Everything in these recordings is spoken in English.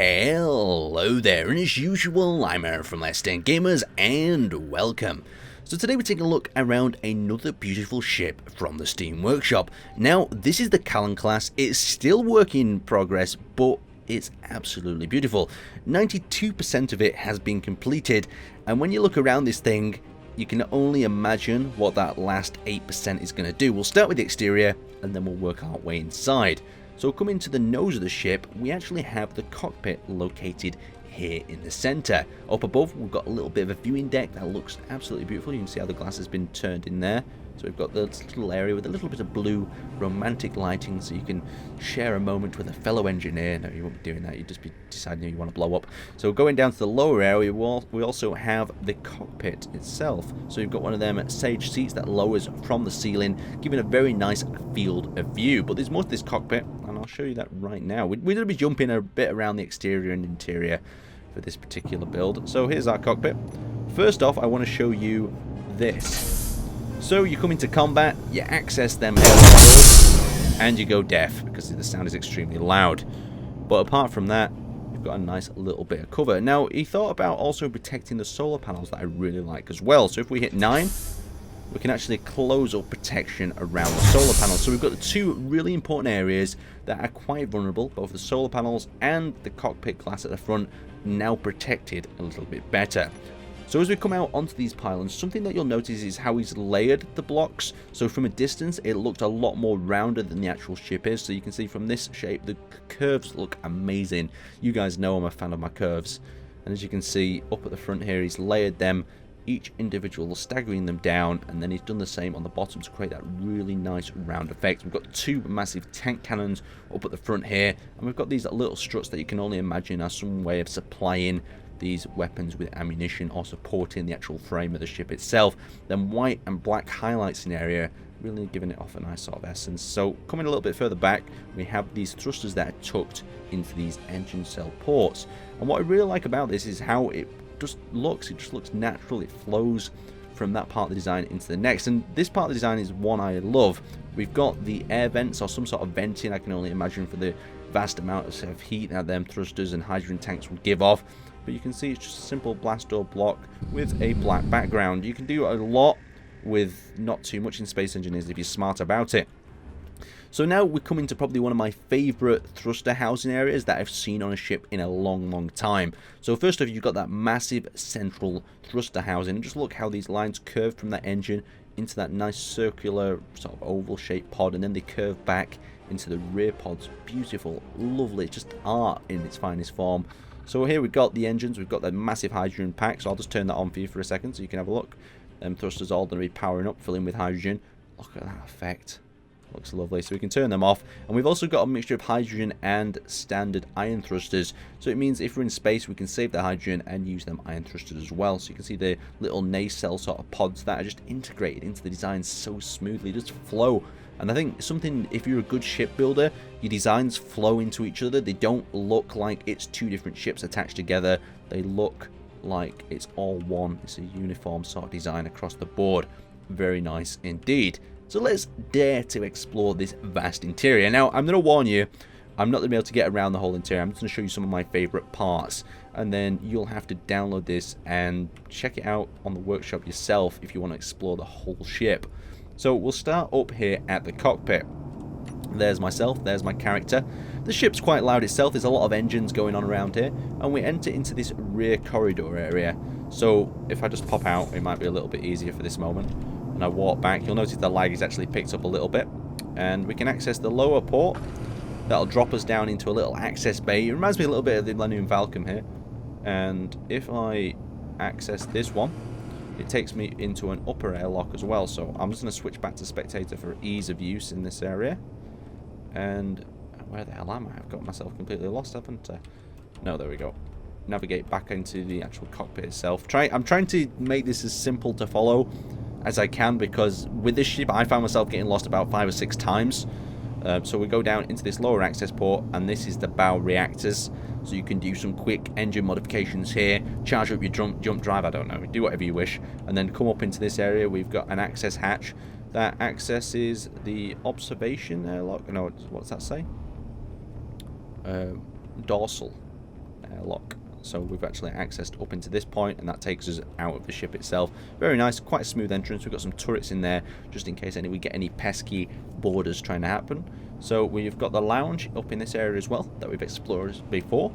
Hello there, and as usual, I'm Aaron from laststaNDGAMERS, and welcome. So today we're taking a look around another beautiful ship from the Steam Workshop. Now, this is the Kalon-class. It's still work in progress, but it's absolutely beautiful. 92% of it has been completed, and when you look around this thing, you can only imagine what that last 8% is going to do. We'll start with the exterior, and then we'll work our way inside. So coming to the nose of the ship, we actually have the cockpit located here in the center. Up above, we've got a little bit of a viewing deck that looks absolutely beautiful. You can see how the glass has been turned in there. So we've got this little area with a little bit of blue romantic lighting, so you can share a moment with a fellow engineer. No, you won't be doing that. You'd just be deciding who you want to blow up. So going down to the lower area, we also have the cockpit itself. So you've got one of them sage seats that lowers from the ceiling, giving a very nice field of view. But there's more to this cockpit, and I'll show you that right now. We're going to be jumping a bit around the exterior and interior for this particular build. So here's our cockpit. First off, I want to show you this. So you come into combat, you access them models, and you go deaf because the sound is extremely loud. But apart from that, you've got a nice little bit of cover. Now, he thought about also protecting the solar panels that I really like as well. So if we hit 9, we can actually close up protection around the solar panels. So we've got the two really important areas that are quite vulnerable, both the solar panels and the cockpit glass at the front, now protected a little bit better. So as we come out onto these pylons, something that you'll notice is how he's layered the blocks. So from a distance, it looked a lot more rounded than the actual ship is. So you can see from this shape, the curves look amazing. You guys know I'm a fan of my curves. And as you can see up at the front here, he's layered them, each individual, staggering them down. And then he's done the same on the bottom to create that really nice round effect. We've got two massive tank cannons up at the front here. And we've got these little struts that you can only imagine as some way of supplying these weapons with ammunition or supporting the actual frame of the ship itself. Then white and black highlights in area, really giving it off a nice sort of essence. So coming a little bit further back, we have these thrusters that are tucked into these engine cell ports. And what I really like about this is how it just looks. It just looks natural. It flows from that part of the design into the next. And this part of the design is one I love. We've got the air vents or some sort of venting, I can only imagine, for the vast amount of heat that them thrusters and hydrogen tanks will give off. But you can see it's just a simple blast door block with a black background. You can do a lot with not too much in Space Engineers if you're smart about it. So now we're coming to probably one of my favourite thruster housing areas that I've seen on a ship in a long time. So first off, you've got that massive central thruster housing. And just look how these lines curve from that engine into that nice circular sort of oval shaped pod, and then they curve back into the rear pods. Beautiful, lovely, just art in its finest form. So here we've got the engines, we've got the massive hydrogen pack, so I'll just turn that on for you for a second so you can have a look. Thrusters all going to be powering up, filling with hydrogen. Look at that effect. Looks lovely. So we can turn them off. And we've also got a mixture of hydrogen and standard iron thrusters. So it means if we're in space, we can save the hydrogen and use them iron thrusters as well. So you can see the little nacelle sort of pods that are just integrated into the design so smoothly, just flow. And I think something, if you're a good ship builder, your designs flow into each other. They don't look like it's two different ships attached together. They look like it's all one. It's a uniform sort of design across the board. Very nice indeed. So let's dare to explore this vast interior. Now, I'm going to warn you, I'm not going to be able to get around the whole interior. I'm just going to show you some of my favorite parts. And then you'll have to download this and check it out on the workshop yourself if you want to explore the whole ship. So we'll start up here at the cockpit. There's myself, there's my character. The ship's quite loud itself, there's a lot of engines going on around here. And we enter into this rear corridor area. So if I just pop out, it might be a little bit easier for this moment. And I walk back, you'll notice the lag is actually picked up a little bit. And we can access the lower port. That'll drop us down into a little access bay. It reminds me a little bit of the Millennium Falcon here. And if I access this one, it takes me into an upper airlock as well. So I'm just going to switch back to spectator for ease of use in this area. And where the hell am I? I've got myself completely lost, haven't I? No, there we go. Navigate back into the actual cockpit itself. I'm trying to make this as simple to follow as I can, because with this ship I found myself getting lost about 5 or 6 times. So we go down into this lower access port, and this is the bow reactors. So you can do some quick engine modifications here, charge up your jump drive, I don't know, do whatever you wish, and then come up into this area. We've got an access hatch that accesses the observation airlock. No, what's that say? Dorsal. airlock. So we've actually accessed up into this point, and that takes us out of the ship itself. Very nice, quite a smooth entrance. We've got some turrets in there, just in case we get any pesky boarders trying to happen. So we've got the lounge up in this area as well, that we've explored before.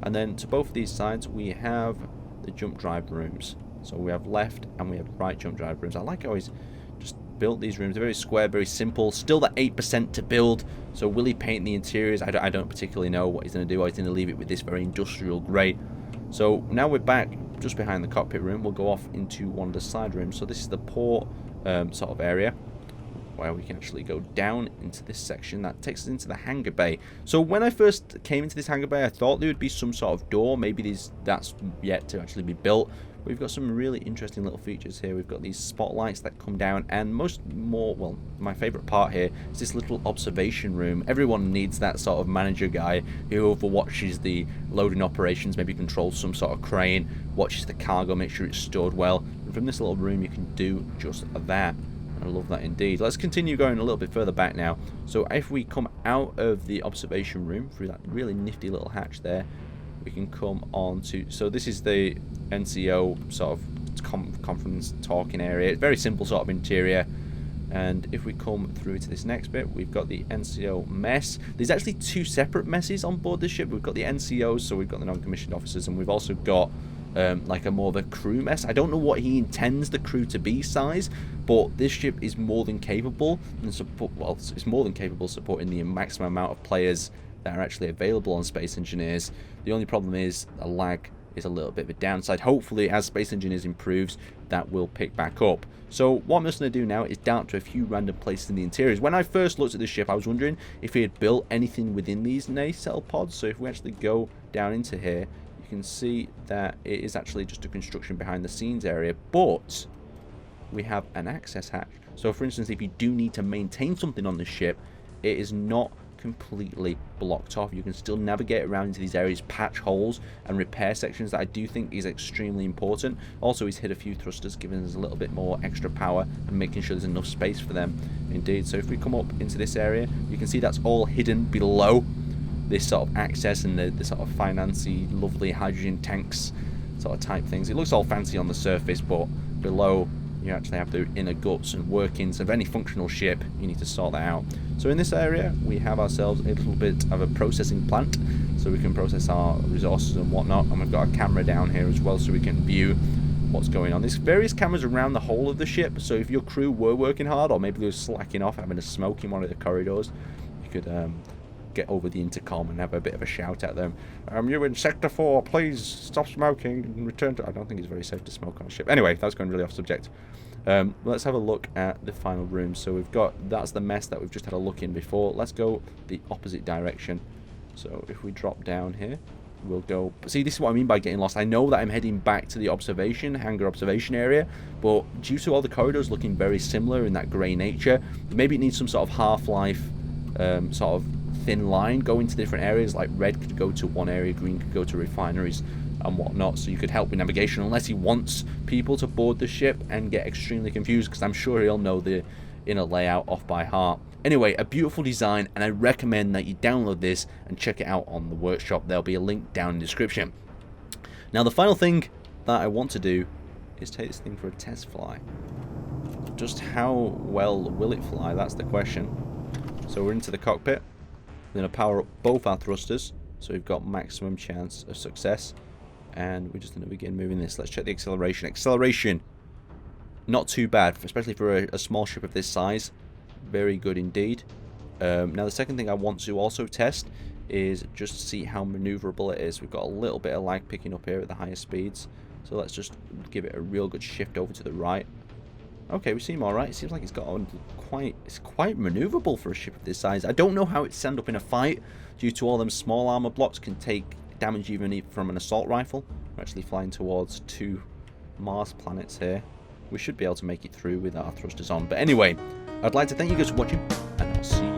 And then to both of these sides, we have the jump drive rooms. So we have left and we have right jump drive rooms. I like how he's just built these rooms. They're very square, very simple. Still that 8% to build. So will he paint the interiors? I don't particularly know what he's going to do. He's going to leave it with this very industrial grey. So now we're back just behind the cockpit room. We'll go off into one of the side rooms. So this is the port sort of area, where we can actually go down into this section. That takes us into the hangar bay. So when I first came into this hangar bay, I thought there would be some sort of door. Maybe that's yet to actually be built. We've got some really interesting little features here. We've got these spotlights that come down, and well, my favorite part here is this little observation room. Everyone needs that sort of manager guy who overwatches the loading operations, maybe controls some sort of crane, watches the cargo, make sure it's stored well. And from this little room, you can do just that. I love that indeed. Let's continue going a little bit further back now. So if we come out of the observation room through that really nifty little hatch there, we can come on to, so this is the NCO sort of conference talking area. It's very simple sort of interior. And if we come through to this next bit, we've got the NCO mess. There's actually two separate messes on board this ship. We've got the NCOs, so we've got the non-commissioned officers, and we've also got like a more of a crew mess. I don't know what he intends the crew to be size, but this ship is more than capable and it's more than capable supporting the maximum amount of players that are actually available on Space Engineers. The only problem is a lag is a little bit of a downside. Hopefully, as Space Engineers improves, that will pick back up. So what I'm just going to do now is down to a few random places in the interiors. When I first looked at this ship, I was wondering if he had built anything within these nacelle pods. So if we actually go down into here, you can see that it is actually just a construction behind the scenes area, but we have an access hatch. So for instance, if you do need to maintain something on this ship, it is not completely blocked off. You can still navigate around into these areas, patch holes and repair sections that I do think is extremely important. Also, he's hit a few thrusters, giving us a little bit more extra power and making sure there's enough space for them indeed. So if we come up into this area, you can see that's all hidden below this sort of access and the sort of financy, lovely hydrogen tanks sort of type things. It looks all fancy on the surface, but below you actually have the inner guts and workings of any functional ship. You need to sort that out. So in this area, we have ourselves a little bit of a processing plant, so we can process our resources and whatnot. And we've got a camera down here as well, so we can view what's going on. There's various cameras around the whole of the ship, so if your crew were working hard, or maybe they were slacking off, having a smoke in one of the corridors, you could get over the intercom and have a bit of a shout at them. You in Sector 4, please stop smoking and return to... I don't think it's very safe to smoke on a ship. Anyway, that's going really off subject. Let's have a look at the final room. So we've got, that's the mess that we've just had a look in before. Let's go the opposite direction. So if we drop down here, we'll go... See, this is what I mean by getting lost. I know that I'm heading back to the hangar observation area, but due to all the corridors looking very similar in that grey nature, maybe it needs some sort of Half-Life sort of thin line going to different areas. Like red could go to one area, green could go to refineries and whatnot, so you could help with navigation, unless he wants people to board the ship and get extremely confused, because I'm sure he'll know the inner layout off by heart. Anyway, a beautiful design, and I recommend that you download this and check it out on the workshop. There'll be a link down in the description. Now the final thing that I want to do is take this thing for a test fly. Just how well will it fly? That's the question. So we're into the cockpit. We're going to power up both our thrusters, so we've got maximum chance of success. And we're just going to begin moving this. Let's check the acceleration. Acceleration, not too bad, especially for a small ship of this size. Very good indeed. Now the second thing I want to also test is just to see how maneuverable it is. We've got a little bit of lag picking up here at the higher speeds. So let's just give it a real good shift over to the right. Okay, we seem alright. It seems like it's quite maneuverable for a ship of this size. I don't know how it stand up in a fight, due to all them small armor blocks can take damage even from an assault rifle. We're actually flying towards 2 Mars planets here. We should be able to make it through with our thrusters on. But anyway, I'd like to thank you guys for watching, and I'll see you